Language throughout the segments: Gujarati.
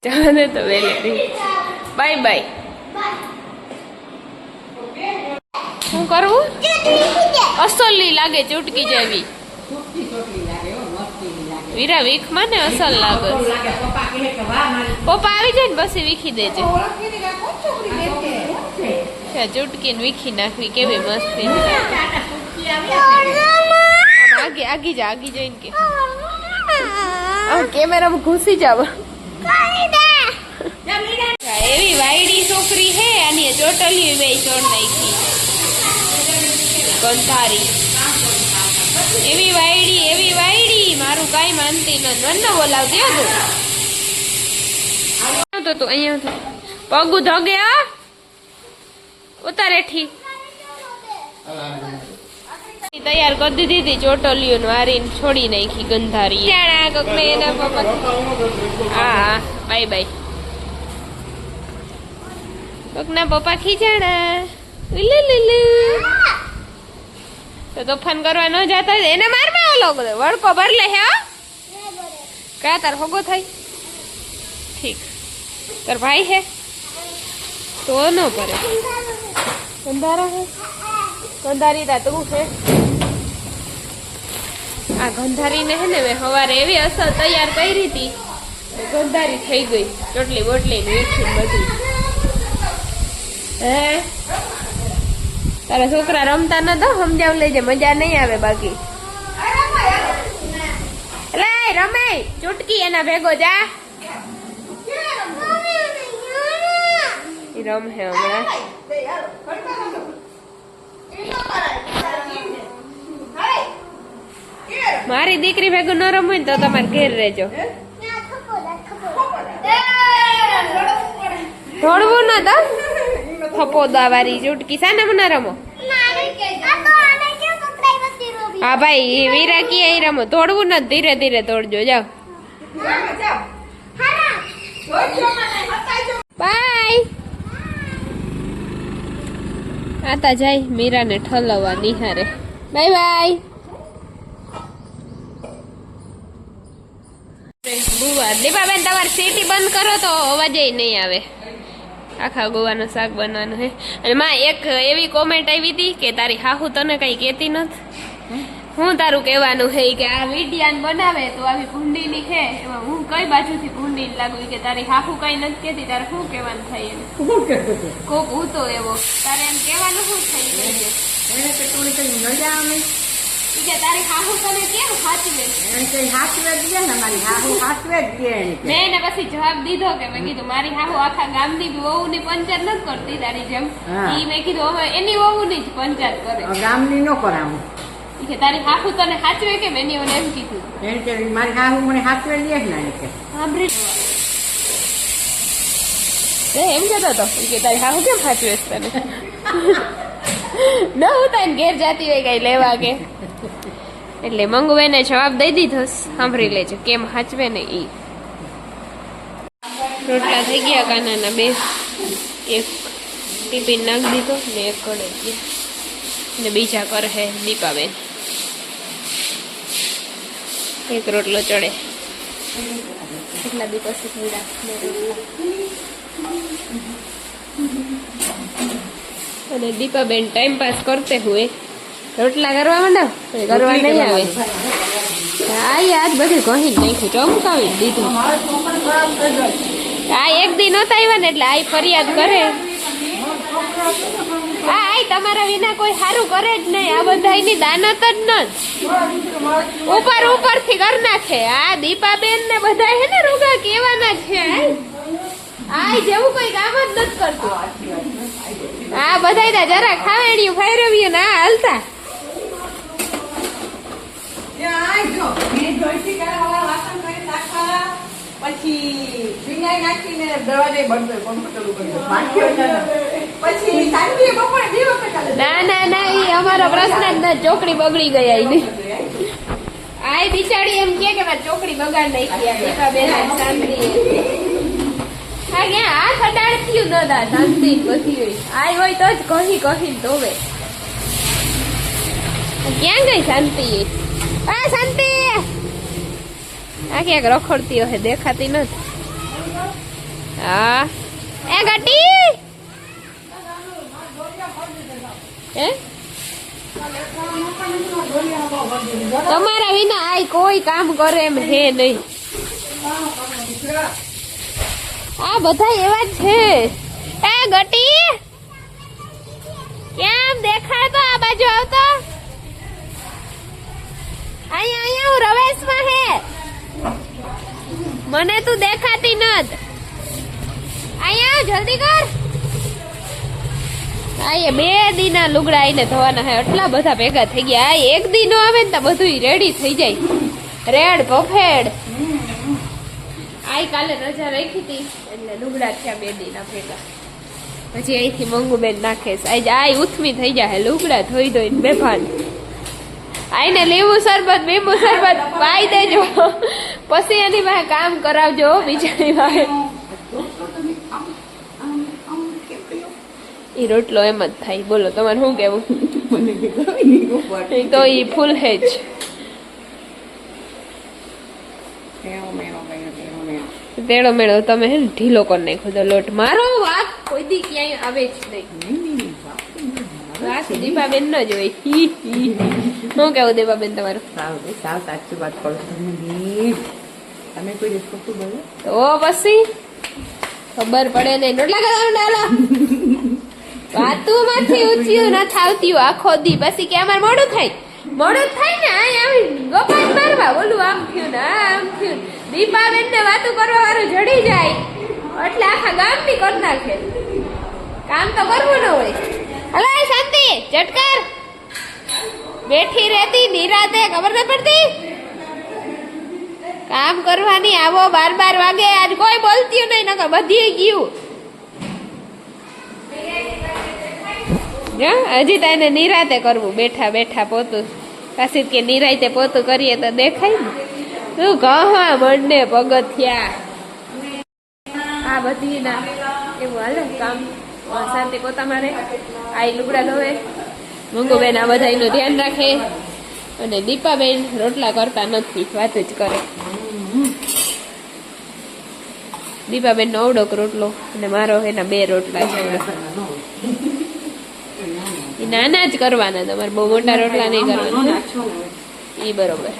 जाने तो वेले बाय बाय हूँ करूँ असली लागे चुटकी जेवी वीरा वीख माने असल लागे पप्पा આવી જાય ને પછી વીખી દેજે ચુટકી ને વીખી નાખવી કેવી મસ્તી આગે આગે જઈને કે કેમેરામાં ઘૂસી જાવ એવી વાયડી છોકરી હે આની ચોટલી બે ચોટ નાખી કંધારી એવી વાયડી મારું કાઈ માનતી ન ન બોલાવતી હતું તો તું અહીંયા પગુ ધગે આ ઉતારે ઠી તૈયાર કરી દીધી ચોટલીઓ વારીને છોડી નાખી ગંધારી કોકને એના પપ્પા હા બાય બાય કોકના પપ્પા ખીજાણા તો તોફાન કરવા ન જતા એને મારમાં ઓલો વડકો ભર લે હે કા તાર હોગો થાય ઠીક તાર ભાઈ હે તો ન પડે ગંધારા હે ગંધારી તા તું હે આ ગંધારી ને હે ને મેં સવારે એવી અસર તૈયાર કરી હતી ગંધારી થઈ ગઈ ચોટલી બોટલી વીખી બધી હે તારા છોકરા રમતા ન તો સમજાવ લેજે મજા નહીં આવે બાકી એટલે રમે ચૂટકી એના ભેગો જા રમ હે હમણાં મારી દીકરી ભેગું ન રમવું ને તો તમારે ઘેર રહેજો થોડવું ન તો થપોદા વાળી ચૂટકી સાના ના રમો હા ભાઈ વીરા કી અહીં રમો તોડવું ન ધીરે ધીરે તોડજો જાઓ બાય આતા જાય મીરાને ઠલવવા નિહારે બાય બાય બુવા દીપાબેન તમારી સીટી બંધ કરો તો અવાજ નહીં આવે આખા ગોવાનું શાક બનવાનું હે અને માં એક એવી કોમેન્ટ આવી હતી કે તારી હાહુ તને કઈ કેતી નથી હું તારું કહેવાનું હે કે આ વિડિયાન બનાવે તો આવી ભૂંડીની હે એમાં હું કઈ બાજુથી ભૂંડી લાગુ કે તારી હાહુ કઈ નથી કેતી તારે શું કહેવાનું થાય એમ કોક હું તો એવો તારે એમ કહેવાનું શું થઈ ગયું એને કે તું કઈ મજા આવે કે તારી હાહુ તને કેમ સાચવે એને કઈ સાચવે દે ને મારી હાહુ સાચવે દે મેં એને પછી જવાબ દીધો કે મેં કીધું મારી હાહુ આખા ગામની વહુની પંચાયત નથી કરતી તારી જેમ ઈ મેં કીધું હવે એની વહુની જ પંચાયત કરે ગામની નો કરાવું કે તારી હાહુ તને સાચવે કે મેં એને એમ કીધું એને કે મારી હાહુ મને સાચવે લે ને કે સાંભળી એમ કહેતો હતો કે તારી હાહુ કેમ સાચવે તને ન હું તને ઘેર જાતી હોય કઈ લેવા કે એટલે મંગુવેને જવાબ દઈ દીધો સાંભળી લેજો કેમ હાચવે ને ઈ રોટલા થઈ ગયા કાનાના બે એક ટિફિન નાખી દીધો ને એક કડે ગયા ને બીજા કર હે દીપાબેન એક રોટલો ચડે એટલા દી પછી થોડા અને દીપાબેન ટાઈમ પાસ કરતે હુએ રોટલા કરવા માંડો કરવા નહીં આવે આ યાદ બધું કહી નાખ્યું ચમકાવી દીધું આ એક દી નતા આવ્યા ને એટલે આ ફરિયાદ કરે આ તમારા વિના કોઈ સારું કરે જ નહીં આ બધા એની દાનત જ ન ઉપર થી કરના છે આ દીપાબેન ને બધા હે ને રોગા કેવાના છે આ જેવું કોઈ કામ જ નથી કરતું આ બધા જરા ખાવેડિયું ફેરવ્યું ના હાલતા ના ઈ અમારો પ્રશ્ન જ નથી ચોકડી બગડી ગયા એની આ બિચારી એમ કે મારી ચોકડી બગાડ નાખી દીપાબેન શાંતિ આ ક્યાં આ ખડાડતી ન દા શાંતિ બધી હોય આ હોય તો જ કહી તોવે ક્યાં ગઈ શાંતિ આ શાંતિ આ ક્યાંક રખડતી હશે દેખાતી નથી હા એ ગટી હે તમારા વિના આય કોઈ કામ કરે એમ હે નહીં. આ બધા એવા જ છે. એ ગટી કેમ દેખાય તો આ બાજુ આવતો. અહીંયા હું રવેશમાં હે મને તું દેખાતી નત. અહીંયા જલ્દી કર. આ બે દીના લુગડા આઈને ધોવાના હે. એટલા બધા ભેગા થઈ ગયા. આ એક દી નો આવે ને તો બધું રેડી થઈ જાય. રેડ પફેડ. આઈ કાલે રજા રાખી હતી એટલે લુગડા થયા બે દીના ભેગા. પછી અહીંથી મંગુબેન નાખે છે. આઈ ઉથમી થઈ જાય લુગડા ધોઈ ધોઈને બેભાન. આઈને લીંબુ શરબત બીંબુ શરબત પાઈ દેજો પછી એની પાસે કામ કરાવજો બિચારી પાસે. ઈ રોટલો એમ જ થાય. બોલો તમારે શું કેવું? તો ઈ ફૂલ હેજ તેડો મેળો તમે હે ને ઢીલો કરી નાખો તો લોટ. મારો વાત કોઈ દી ક્યાંય આવે જ નહીં. વાત દીપાબેન ન જ હોય. શું કેવું દીપાબેન તમારું? સાચી વાત કરો તમે કોઈ દિવસ ખોટું બોલો તો પછી ખબર પડે નહીં. રોટલા કરવાનું ડાલો વાતું માંથી ઊંચી ન થાવતી આખો દી. પછી કે અમારે મોડું થાય ને આવી ગપાત મારવા બોલું આમ થયું ને આમ થયું. દીપાબેન ને વાતું કરવા વાળું જડી જાય એટલે આખા ગામ ની કરી નાખે. કામ તો કરવું ન હોય. હલો શાંતિ ચટકર બેઠી રહેતી નિરાતે ખબર ન પડતી. કામ કરવાની આવો 12 વાગે. આજ કોઈ બોલતી નહીં નકર બધી ગયું. હજી તો એને નિરાતે કરવું બેઠા બેઠા પોતું. કાશી કે નિરાતે પોતું કરીએ તો દેખાય ને. તું કહા મંડે પગથિયા આ બધી ના એવું હાલે કામ. શાંતિ પોતા મારે આઈ લુગડા ધોવે. મંગુબેન આ બધા એનું ધ્યાન રાખે અને દીપાબેન રોટલા કરતા નથી વાત જ કરે. દીપાબેન નો અવડોક રોટલો અને મારો એના 2 રોટલા છે. નાના જ કરવાના તમારે બહુ મોટા રોટલા નહીં કરવાના. ઈ બરોબર.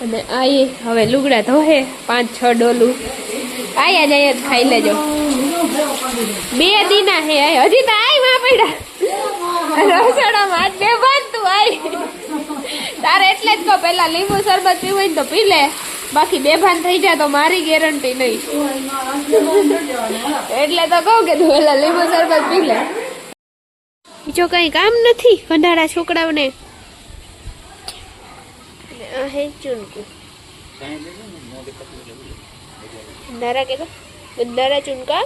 અને આ હવે લુગડા ધોહે 5-6 ડોલું આયા જ અહીંયા ખાઈ લેજો. 2 દીના હે હજી તો આઈ માં પડ્યા રસોડામાં આજ બેભાન તું આઈ. તારે એટલે જ કહો પેલા લીંબુ શરબત પીવું હોય તો પી લે. બાકી બેભાન થઈ જાય તો મારી ગેરંટી નહીં. એટલે તો કહું કે તું પેલા લીંબુ શરબત પી લે. બીજો કઈ કામ નથી કંડાળા છોકરાઓને. હે ચૂનકુ નારા કે નારા ચૂનકા.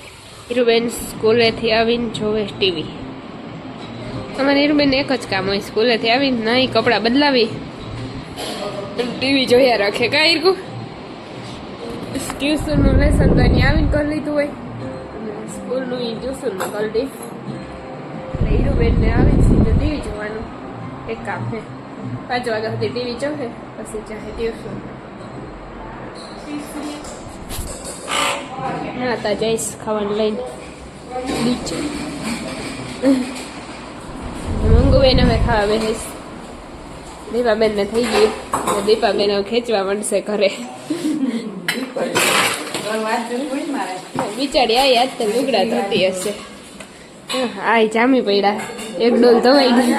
હીરુબેન સ્કૂલેથી આવીને જોવે ટીવી. અમારે હીરુબેન એક જ કામ હોય સ્કૂલેથી આવીને નાઈ કપડાં બદલાવી ટીવી જોયા રાખે. કા હીરકુ ટ્યુશનનું લેસન તો અહીં આવીને કરી લીધું હોય. સ્કૂલનું એ ટ્યુશનમાં કરી દઈ. હીરુબેનને આવીને સીધું ટીવી જોવાનું એક કામ છે. 5 વાગ્યા સુધી ટીવી જોવે પછી ચાહે ટ્યુશન. હા તા જઈશ ખાવાનું લઈને નીચે. મંગુબેન હવે ખાવા બેસીશ. દીપાબેનને થઈ ગયું. દીપાબેન હવે ખેંચવા માંડશે ઘરે. બિચારી આ યાદ તો લુગડા ધોતી હશે. આ જામી પડ્યા. એક ડોલ ધોવાઈ ગઈ.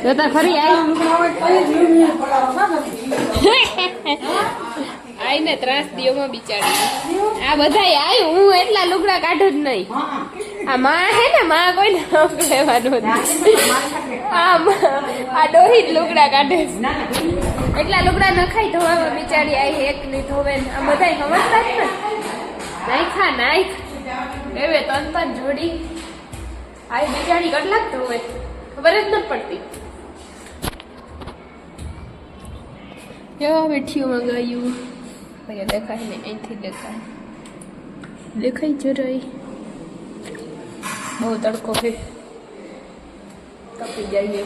જોતા ખરી આઈને ત્રાસ દિયોમાં બિચારી. આ બધા આય હું એટલા લુગડા કાઢું જ નહીં. આ માં હે ને માં કોઈ લેવાનું આ ડોહી જ લુગડા કાઢે. એટલા લુગડા નખાઈ ધોવામાં બિચારી આઈ એક ની ધોવે. આ બધા સમજતા જ ને નાખા નાખ એવે તન જોડી. આ બિચારી કેટલાક ધોવે ખબર જ નથી પડતી. બેઠીઓ મંગાવ્યું દેખાય ને અહીંથી દેખાય જરાય. બહુ તડકો છે તપી જાય.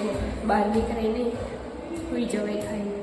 બહાર નીકળાય નહીં સુઈ જવાય ખાઈ.